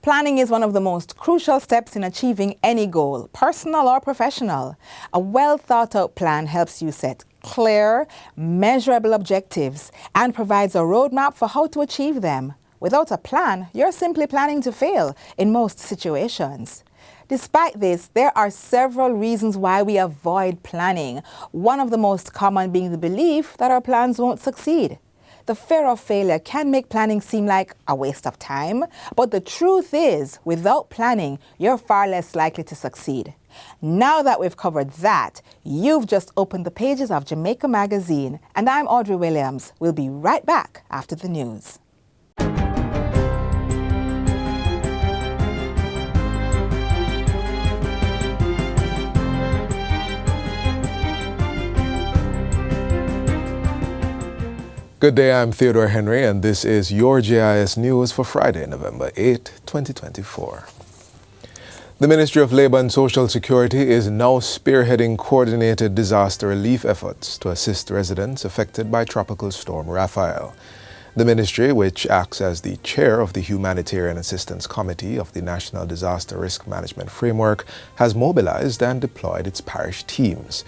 Planning is one of the most crucial steps in achieving any goal, personal or professional. A well-thought-out plan helps you set clear, measurable objectives and provides a roadmap for how to achieve them. Without a plan, you're simply planning to fail in most situations. Despite this, there are several reasons why we avoid planning. One of the most common being the belief that our plans won't succeed. The fear of failure can make planning seem like a waste of time, but the truth is, without planning, you're far less likely to succeed. Now that we've covered that, you've just opened the pages of Jamaica Magazine, and I'm Audrey Williams. We'll be right back after the news. Good day, I'm Theodore Henry, and this is your JIS News for Friday, November 8, 2024. The Ministry of Labour and Social Security is now spearheading coordinated disaster relief efforts to assist residents affected by Tropical Storm Raphael. The ministry, which acts as the chair of the Humanitarian Assistance Committee of the National Disaster Risk Management Framework, has mobilized and deployed its parish teams.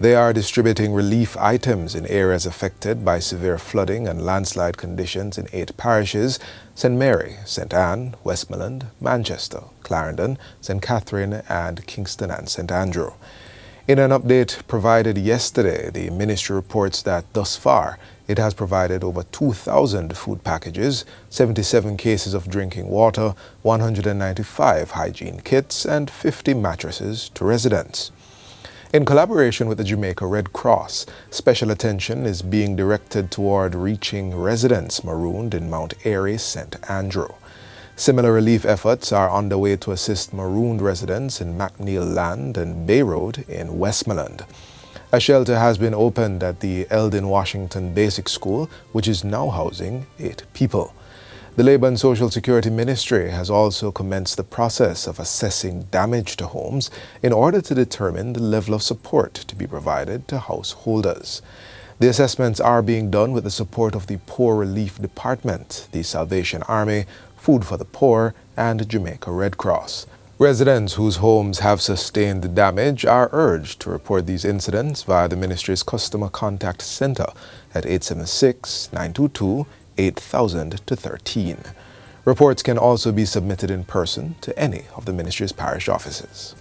They are distributing relief items in areas affected by severe flooding and landslide conditions in 8 parishes: St. Mary, St. Anne, Westmoreland, Manchester, Clarendon, St. Catherine, and Kingston and St. Andrew. In an update provided yesterday, the ministry reports that thus far it has provided over 2,000 food packages, 77 cases of drinking water, 195 hygiene kits, and 50 mattresses to residents. In collaboration with the Jamaica Red Cross, special attention is being directed toward reaching residents marooned in Mount Airy, St. Andrew. Similar relief efforts are underway to assist marooned residents in McNeil Land and Bay Road in Westmoreland. A shelter has been opened at the Eldon Washington Basic School, which is now housing 8 people. The Labour and Social Security Ministry has also commenced the process of assessing damage to homes in order to determine the level of support to be provided to householders. The assessments are being done with the support of the Poor Relief Department, the Salvation Army, Food for the Poor, and Jamaica Red Cross. Residents whose homes have sustained damage are urged to report these incidents via the Ministry's Customer Contact Center at 876-922 8000 to 13. Reports can also be submitted in person to any of the ministry's parish offices.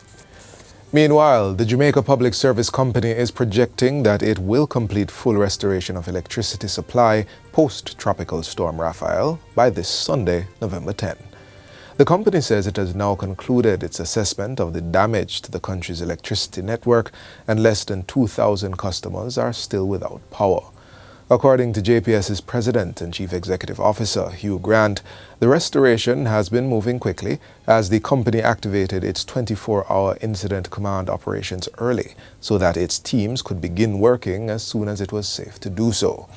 Meanwhile, the Jamaica Public Service Company is projecting that it will complete full restoration of electricity supply post-Tropical Storm Raphael by this Sunday, November 10. The company says it has now concluded its assessment of the damage to the country's electricity network, and less than 2,000 customers are still without power. According to JPS's President and Chief Executive Officer, Hugh Grant, the restoration has been moving quickly as the company activated its 24-hour incident command operations early so that its teams could begin working as soon as it was safe to do so.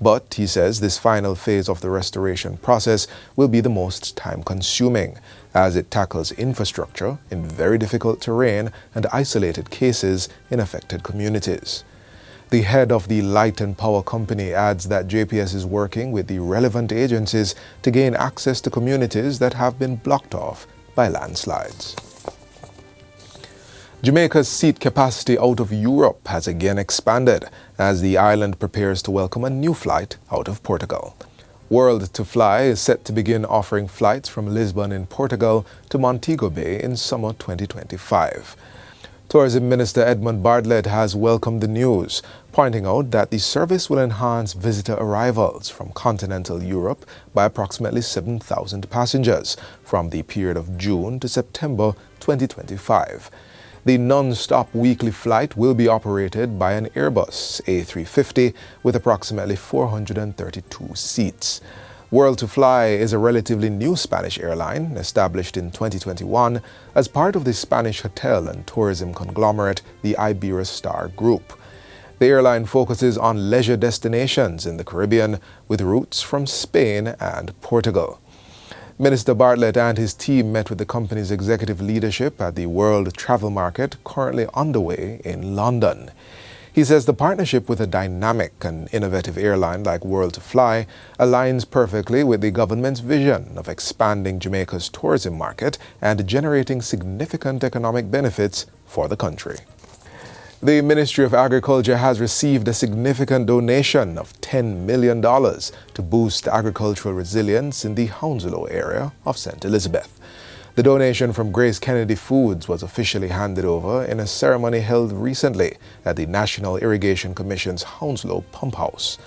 But, he says, this final phase of the restoration process will be the most time-consuming as it tackles infrastructure in very difficult terrain and isolated cases in affected communities. The head of the Light and Power Company adds that JPS is working with the relevant agencies to gain access to communities that have been blocked off by landslides. Jamaica's seat capacity out of Europe has again expanded as the island prepares to welcome a new flight out of Portugal. World to Fly is set to begin offering flights from Lisbon in Portugal to Montego Bay in summer 2025. Tourism Minister Edmund Bartlett has welcomed the news, pointing out that the service will enhance visitor arrivals from continental Europe by approximately 7,000 passengers from the period of June to September 2025. The non-stop weekly flight will be operated by an Airbus A350 with approximately 432 seats. World to Fly is a relatively new Spanish airline established in 2021 as part of the Spanish hotel and tourism conglomerate, the Iberostar Group. The airline focuses on leisure destinations in the Caribbean with routes from Spain and Portugal. Minister Bartlett and his team met with the company's executive leadership at the World Travel Market currently underway in London. He says the partnership with a dynamic and innovative airline like World to Fly aligns perfectly with the government's vision of expanding Jamaica's tourism market and generating significant economic benefits for the country. The Ministry of Agriculture has received a significant donation of $10 million to boost agricultural resilience in the Hounslow area of St. Elizabeth. The donation from Grace Kennedy Foods was officially handed over in a ceremony held recently at the National Irrigation Commission's Hounslow Pump House.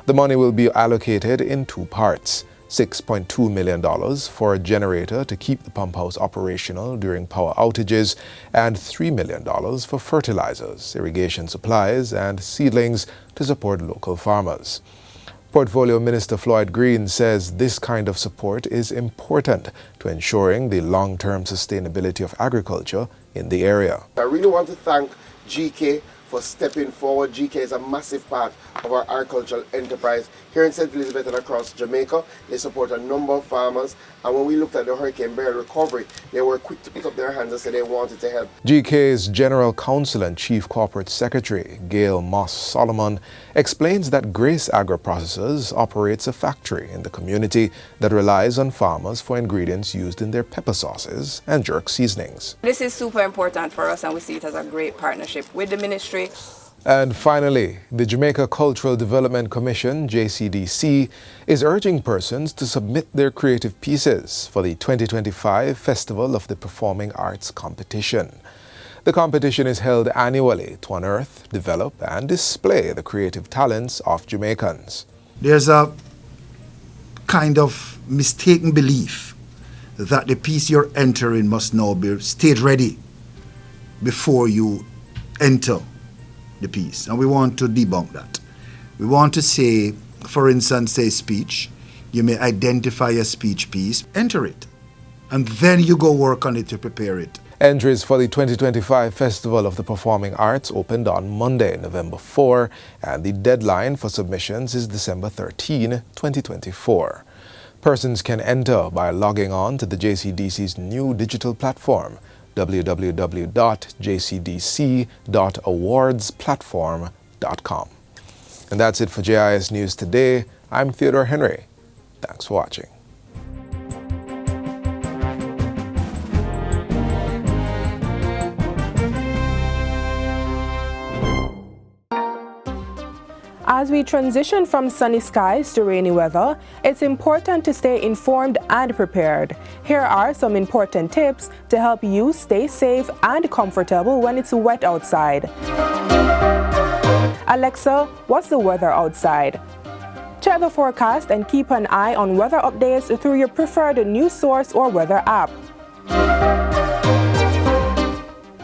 The money will be allocated in two parts: $6.2 million for a generator to keep the pump house operational during power outages, and $3 million for fertilizers, irrigation supplies, and seedlings to support local farmers. Portfolio Minister Floyd Green says this kind of support is important to ensuring the long-term sustainability of agriculture in the area. I really want to thank GK for stepping forward. GK is a massive part of our agricultural enterprise here in St. Elizabeth and across Jamaica. They support a number of farmers, and when we looked at the Hurricane Beryl recovery, they were quick to pick up their hands and say they wanted to help. GK's General Counsel and Chief Corporate Secretary, Gail Moss Solomon, explains that Grace Agro-Processors operates a factory in the community that relies on farmers for ingredients used in their pepper sauces and jerk seasonings. This is super important for us, and we see it as a great partnership with the ministry. And finally, the Jamaica Cultural Development Commission, JCDC, is urging persons to submit their creative pieces for the 2025 Festival of the Performing Arts competition. The competition is held annually to unearth, develop, and display the creative talents of Jamaicans. There's a kind of mistaken belief that the piece you're entering must now be stage ready before you enter the piece, and we want to debunk that. We want to say, for instance, say speech. You may identify a speech piece, enter it, and then you go work on it to prepare it. Entries for the 2025 Festival of the Performing Arts opened on Monday, November 4, and the deadline for submissions is December 13, 2024. Persons can enter by logging on to the JCDC's new digital platform, www.jcdc.awardsplatform.com. And that's it for JIS News Today. I'm Theodore Henry. Thanks for watching. As we transition from sunny skies to rainy weather, it's important to stay informed and prepared. Here are some important tips to help you stay safe and comfortable when it's wet outside. Alexa, what's the weather outside? Check the forecast and keep an eye on weather updates through your preferred news source or weather app.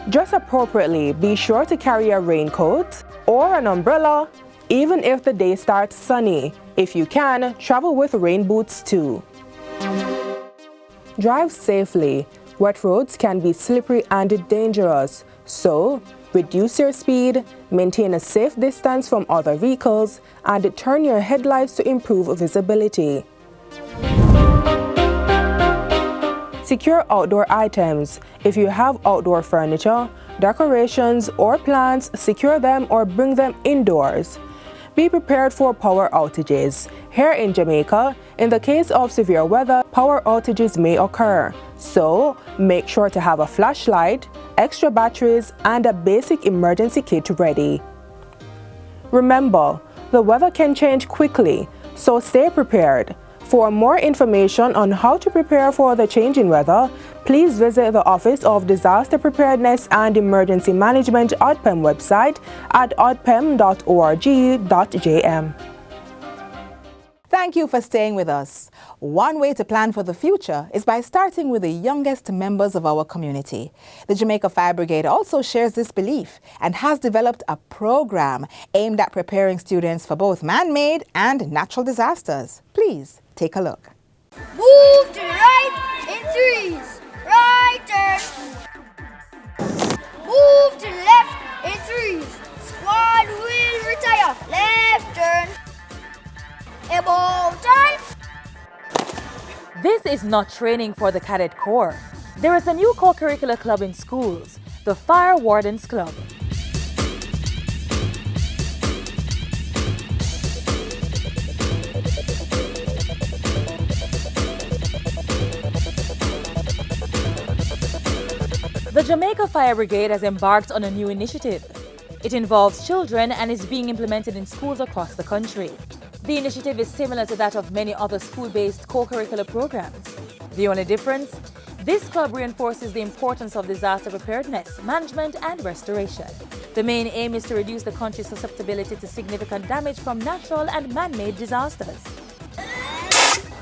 Dress appropriately. Be sure to carry a raincoat or an umbrella, even if the day starts sunny. If you can, travel with rain boots too. Drive safely. Wet roads can be slippery and dangerous, so reduce your speed, maintain a safe distance from other vehicles, and turn your headlights to improve visibility. Secure outdoor items. If you have outdoor furniture, decorations, or plants, secure them or bring them indoors. Be prepared for power outages. Here in Jamaica, in the case of severe weather, power outages may occur. So, make sure to have a flashlight, extra batteries, and a basic emergency kit ready. Remember, the weather can change quickly, so stay prepared. For more information on how to prepare for the changing weather, please visit the Office of Disaster Preparedness and Emergency Management ODPEM website at odpem.org.jm. Thank you for staying with us. One way to plan for the future is by starting with the youngest members of our community. The Jamaica Fire Brigade also shares this belief and has developed a program aimed at preparing students for both man-made and natural disasters. Please take a look. Move to the right in threes. Right turn. Move to the left in threes. Squad will retire. Left turn. About turn. This is not training for the Cadet Corps. There is a new co-curricular club in schools, the Fire Wardens Club. The Jamaica Fire Brigade has embarked on a new initiative. It involves children and is being implemented in schools across the country. The initiative is similar to that of many other school-based co-curricular programs. The only difference? This club reinforces the importance of disaster preparedness, management and restoration. The main aim is to reduce the country's susceptibility to significant damage from natural and man-made disasters.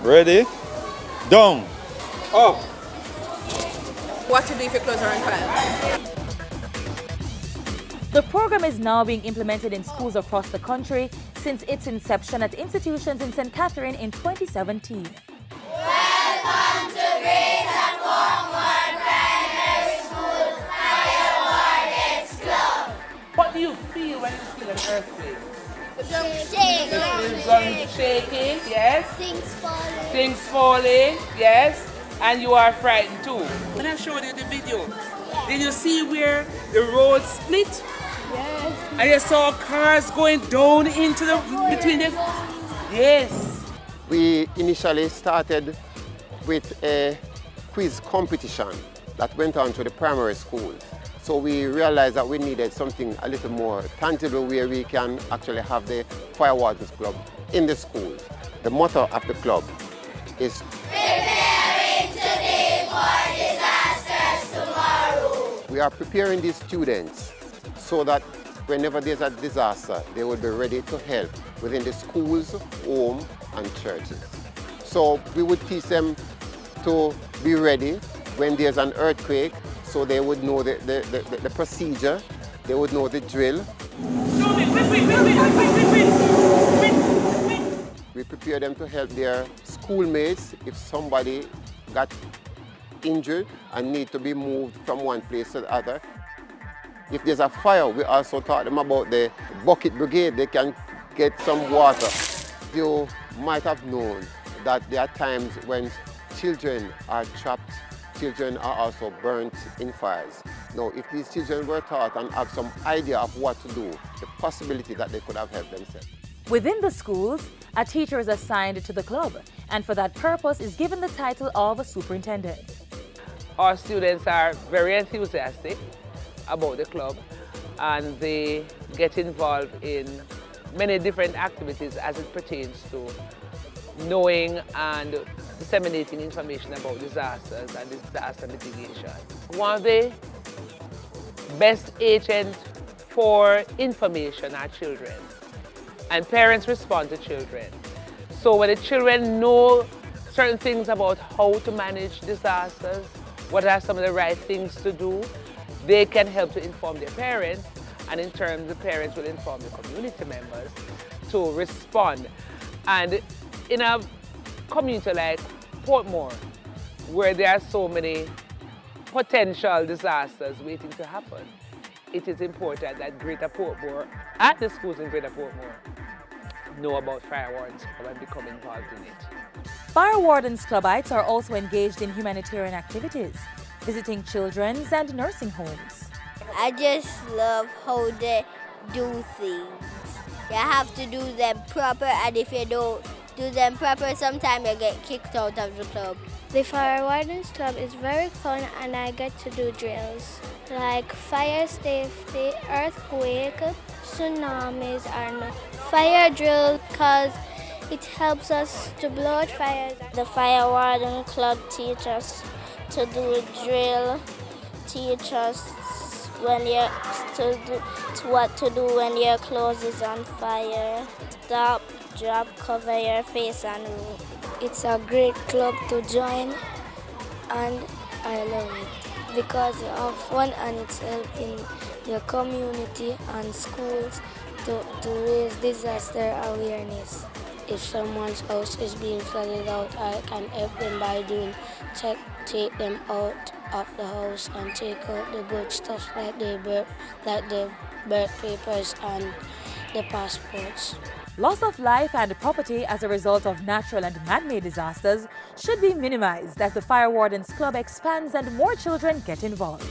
Ready? Down. Up. What to do if your clothes are on fire? The program is now being implemented in schools across the country since its inception at institutions in St. Catherine in 2017. Welcome to Great and Cornwall Primary School Fire Wardens Club. What do you feel when you feel an earthquake? Shaking, yes. Things falling, yes. And you are frightened too. When I showed you the video, did you see where the road split? Yes. And you saw cars going down into the between the. Yes. We initially started with a quiz competition that went on to the primary schools. So we realized that we needed something a little more tangible where we can actually have the Fire Wardens Club in the schools. The motto of the club is Preparing today for disasters tomorrow. we are preparing these students so that whenever there's a disaster, they will be ready to help within the schools, home, and churches. So we would teach them to be ready when there's an earthquake, so they would know the procedure, they would know the drill. We prepare them to help their schoolmates if somebody got injured and need to be moved from one place to the other. If there's a fire, we also taught them about the bucket brigade. They can get some water. You might have known that there are times when children are trapped, children are also burnt in fires. Now, if these children were taught and have some idea of what to do, the possibility that they could have helped themselves. Within the schools, a teacher is assigned to the club, and for that purpose is given the title of a superintendent. Our students are very enthusiastic about the club and they get involved in many different activities as it pertains to knowing and disseminating information about disasters and disaster mitigation. One of the best agents for information are children, and parents respond to children. So when the children know certain things about how to manage disasters, what are some of the right things to do, they can help to inform their parents, and in turn the parents will inform the community members to respond. And in a community like Portmore, where there are so many potential disasters waiting to happen, it is important that Greater Portmore, at the schools in Greater Portmore, know about Fire Wardens Club and become involved in it. Fire Wardens Clubites are also engaged in humanitarian activities, visiting children's and nursing homes. I just love how they do things. You have to do them proper, and if you don't do them proper, sometimes you get kicked out of the club. The Fire Wardens Club is very fun, and I get to do drills like fire safety, earthquake, tsunamis, and fire drill because it helps us to blow out fires. The Fire Warden Club teaches us to do a drill, teach us when what to do when your clothes is on fire. Stop, drop, cover your face and move. It's a great club to join, and I love it because you have fun and it's helping your community and schools to raise disaster awareness. If someone's house is being flooded out, I can help them by doing take them out of the house and take out the good stuff like the birth papers and the passports. Loss of life and property as a result of natural and man-made disasters should be minimized as the Fire Wardens Club expands and more children get involved.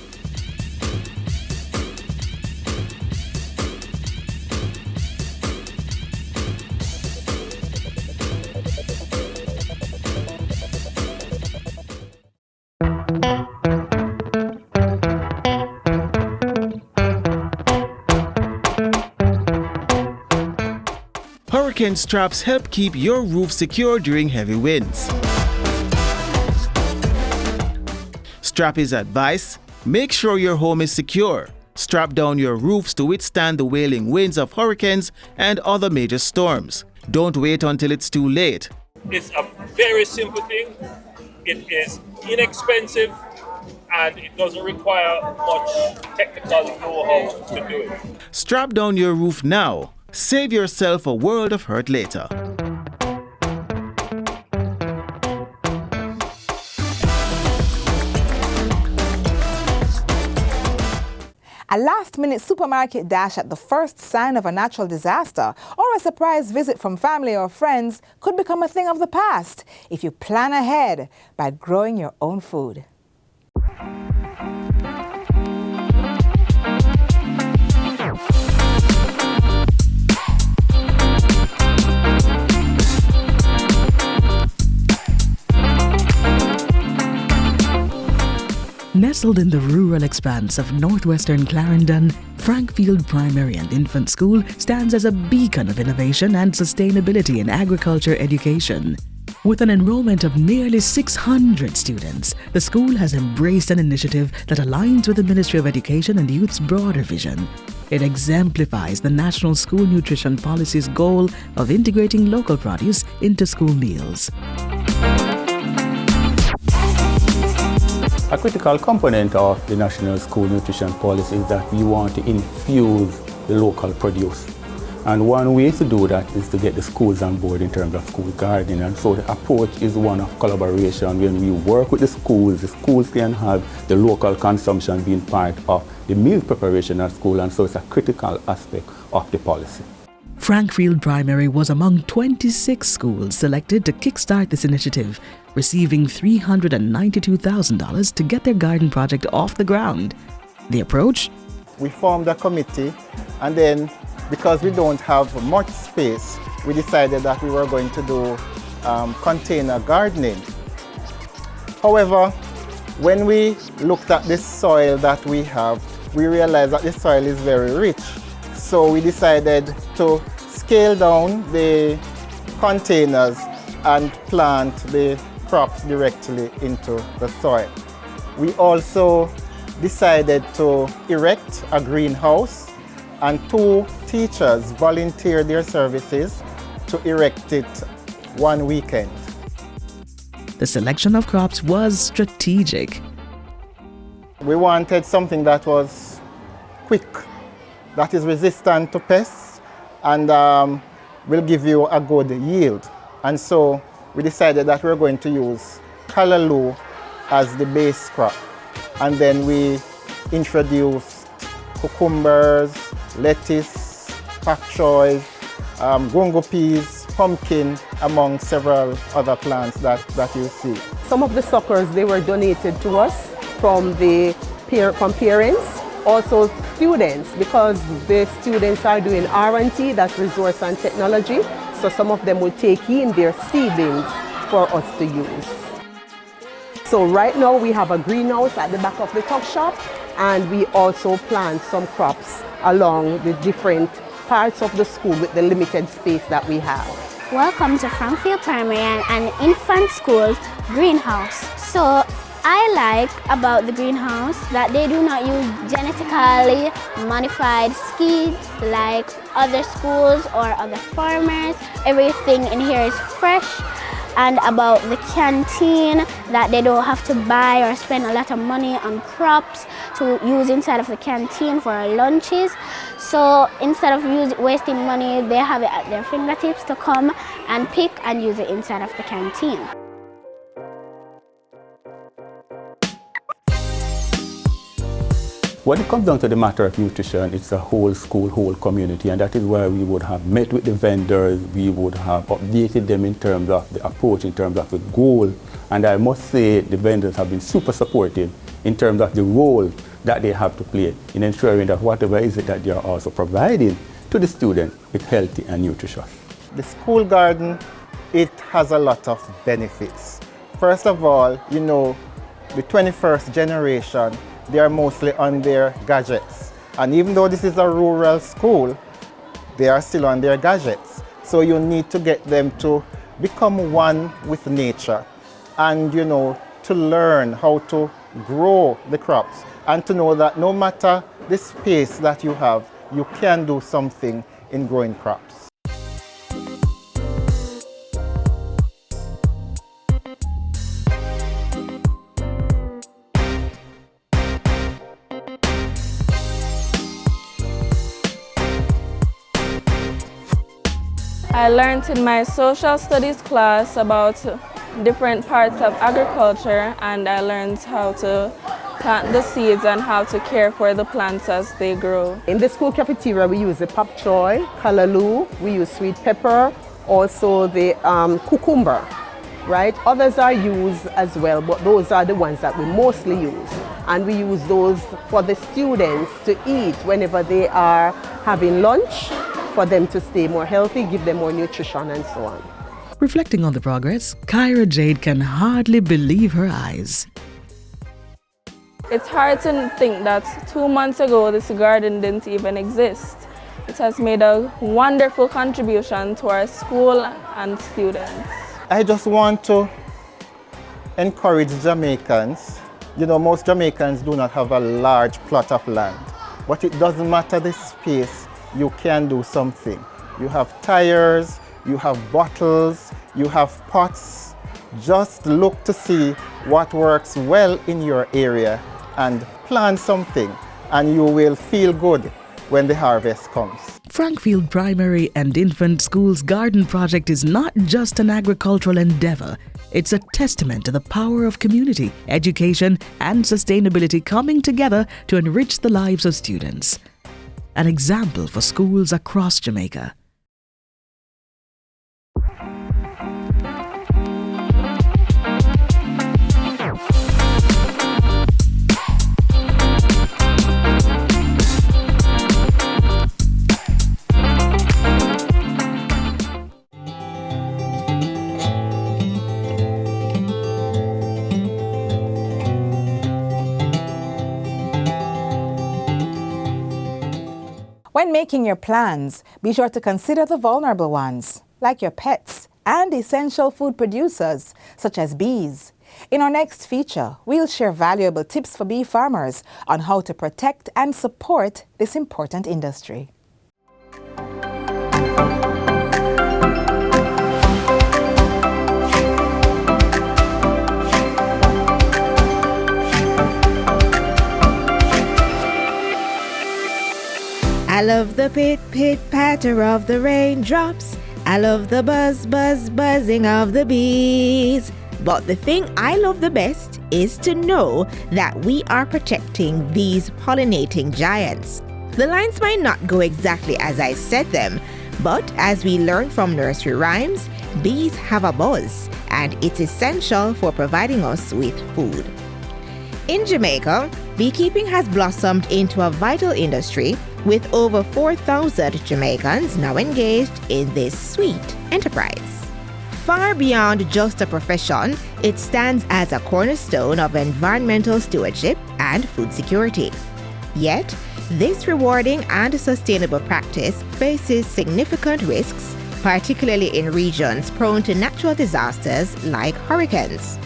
hurricane straps help keep your roof secure during heavy winds. Strappies advice: make sure your home is secure. Strap down your roofs to withstand the wailing winds of hurricanes and other major storms. Don't wait until it's too late. It's a very simple thing. It is inexpensive and it doesn't require much technical know-how to do it. Strap down your roof now. Save yourself a world of hurt later. A last-minute supermarket dash at the first sign of a natural disaster or a surprise visit from family or friends could become a thing of the past if you plan ahead by growing your own food. Nestled in the rural expanse of northwestern Clarendon, Frankfield Primary and Infant School stands as a beacon of innovation and sustainability in agriculture education. With an enrollment of nearly 600 students, the school has embraced an initiative that aligns with the Ministry of Education and Youth's broader vision. It exemplifies the National School Nutrition Policy's goal of integrating local produce into school meals. A critical component of the National School Nutrition Policy is that we want to infuse the local produce. And one way to do that is to get the schools on board in terms of school gardening. And so the approach is one of collaboration. When we work with the schools can have the local consumption being part of the meal preparation at school. And so it's a critical aspect of the policy. Frankfield Primary was among 26 schools selected to kickstart this initiative, receiving $392,000 to get their garden project off the ground. The approach? We formed a committee, and then because we don't have much space, we decided that we were going to do container gardening. However, when we looked at the soil that we have, we realized that the soil is very rich. So we decided to scale down the containers and plant the crops directly into the soil. We also decided to erect a greenhouse, and 2 teachers volunteered their services to erect it one weekend. The selection of crops was strategic. We wanted something that was quick, that is resistant to pests, and will give you a good yield. And so we decided that we're going to use callaloo as the base crop. And then we introduced cucumbers, lettuce, pak choy, gungo peas, pumpkin, among several other plants that you see. Some of the suckers, they were donated to us from parents, also students, because the students are doing R&T, that's resource and technology. So some of them will take in their seedlings for us to use. So right now we have a greenhouse at the back of the tuck shop, and we also plant some crops along the different parts of the school with the limited space that we have. Welcome to Frankfield Primary and Infant School greenhouse. So I like about the greenhouse that they do not use genetically modified seeds like other schools or other farmers. Everything in here is fresh. And about the canteen, that they don't have to buy or spend a lot of money on props to use inside of the canteen for our lunches. So instead of wasting money, they have it at their fingertips to come and pick and use it inside of the canteen. When it comes down to the matter of nutrition, it's a whole school, whole community, and that is why we would have met with the vendors, we would have updated them in terms of the approach, in terms of the goal. And I must say the vendors have been super supportive in terms of the role that they have to play in ensuring that whatever is it that they are also providing to the student is healthy and nutritious. The school garden, it has a lot of benefits. First of all, you know, the 21st generation, they are mostly on their gadgets. And even though this is a rural school, they are still on their gadgets. So you need to get them to become one with nature and, to learn how to grow the crops and to know that no matter the space that you have, you can do something in growing crops. I learned in my social studies class about different parts of agriculture, and I learned how to plant the seeds and how to care for the plants as they grow. In the school cafeteria, we use the pak choy, kalaloo, we use sweet pepper, also the cucumber, right? Others are used as well, but those are the ones that we mostly use. And we use those for the students to eat whenever they are having lunch, for them to stay more healthy, give them more nutrition and so on. Reflecting on the progress, Kyra Jade can hardly believe her eyes. It's hard to think that 2 months ago this garden didn't even exist. It has made a wonderful contribution to our school and students. I just want to encourage Jamaicans. Most Jamaicans do not have a large plot of land, but it doesn't matter the space, you can do something. You have tires, you have bottles, you have pots. Just look to see what works well in your area and plant something, and you will feel good when the harvest comes. Frankfield Primary and Infant School's garden project is not just an agricultural endeavor. It's a testament to the power of community, education, and sustainability coming together to enrich the lives of students. An example for schools across Jamaica. When making your plans, be sure to consider the vulnerable ones, like your pets and essential food producers, such as bees. In our next feature, we'll share valuable tips for bee farmers on how to protect and support this important industry. I love the pit, pit, patter of the raindrops. I love the buzz, buzz, buzzing of the bees. But the thing I love the best is to know that we are protecting these pollinating giants. The lines might not go exactly as I said them, but as we learn from nursery rhymes, bees have a buzz, and it's essential for providing us with food. In Jamaica, beekeeping has blossomed into a vital industry with over 4,000 Jamaicans now engaged in this sweet enterprise. Far beyond just a profession, it stands as a cornerstone of environmental stewardship and food security. Yet, this rewarding and sustainable practice faces significant risks, particularly in regions prone to natural disasters like hurricanes.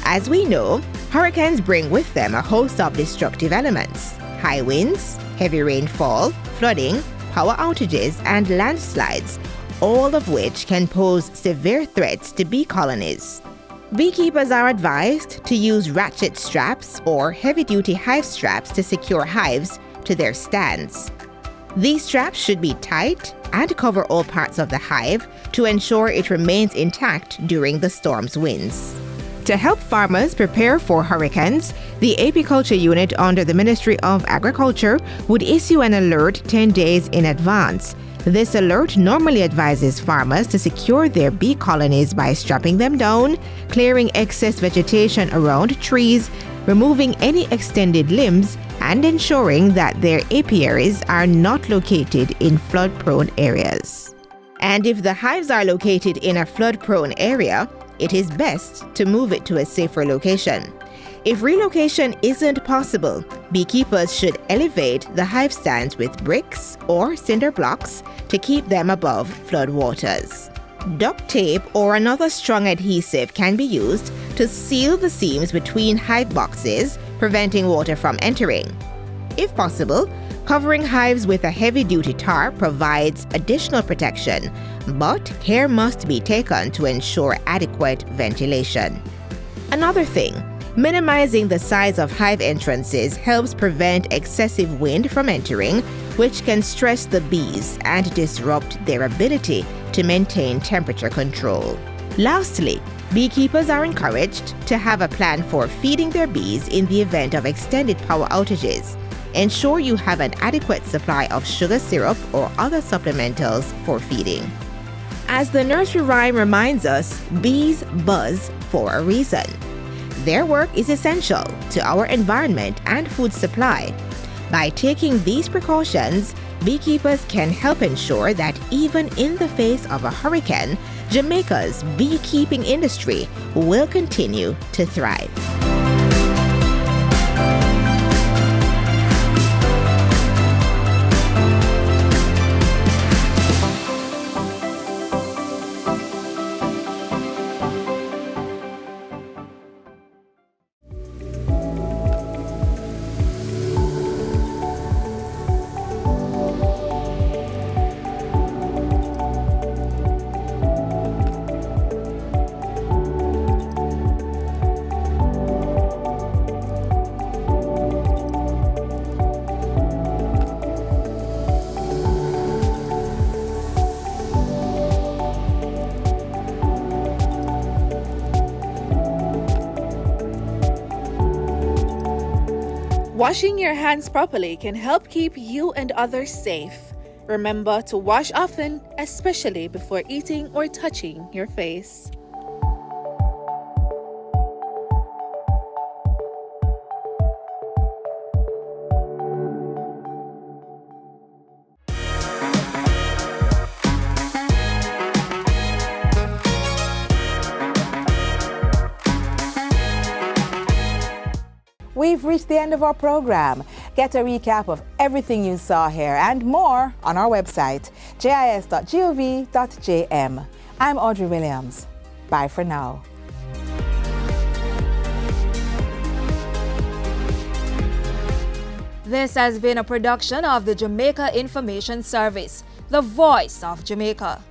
As we know, hurricanes bring with them a host of destructive elements: high winds, heavy rainfall, flooding, power outages, and landslides, all of which can pose severe threats to bee colonies. Beekeepers are advised to use ratchet straps or heavy-duty hive straps to secure hives to their stands. These straps should be tight and cover all parts of the hive to ensure it remains intact during the storm's winds. To help farmers prepare for hurricanes, the apiculture unit under the Ministry of Agriculture would issue an alert 10 days in advance. This alert normally advises farmers to secure their bee colonies by strapping them down, clearing excess vegetation around trees, removing any extended limbs, and ensuring that their apiaries are not located in flood-prone areas. And if the hives are located in a flood-prone area, it is best to move it to a safer location. If relocation isn't possible, Beekeepers should elevate the hive stands with bricks or cinder blocks to keep them above floodwaters. Duct tape or another strong adhesive can be used to seal the seams between hive boxes, preventing water from entering. If possible, covering hives with a heavy-duty tarp provides additional protection, but care must be taken to ensure adequate ventilation. Another thing, minimizing the size of hive entrances helps prevent excessive wind from entering, which can stress the bees and disrupt their ability to maintain temperature control. Lastly, beekeepers are encouraged to have a plan for feeding their bees in the event of extended power outages. Ensure you have an adequate supply of sugar syrup or other supplementals for feeding. As the nursery rhyme reminds us, bees buzz for a reason. Their work is essential to our environment and food supply. By taking these precautions, beekeepers can help ensure that even in the face of a hurricane, Jamaica's beekeeping industry will continue to thrive. Washing your hands properly can help keep you and others safe. Remember to wash often, especially before eating or touching your face. We've reached the end of our program. Get a recap of everything you saw here and more on our website, jis.gov.jm. I'm Audrey Williams. Bye for now. This has been a production of the Jamaica Information Service, the voice of Jamaica.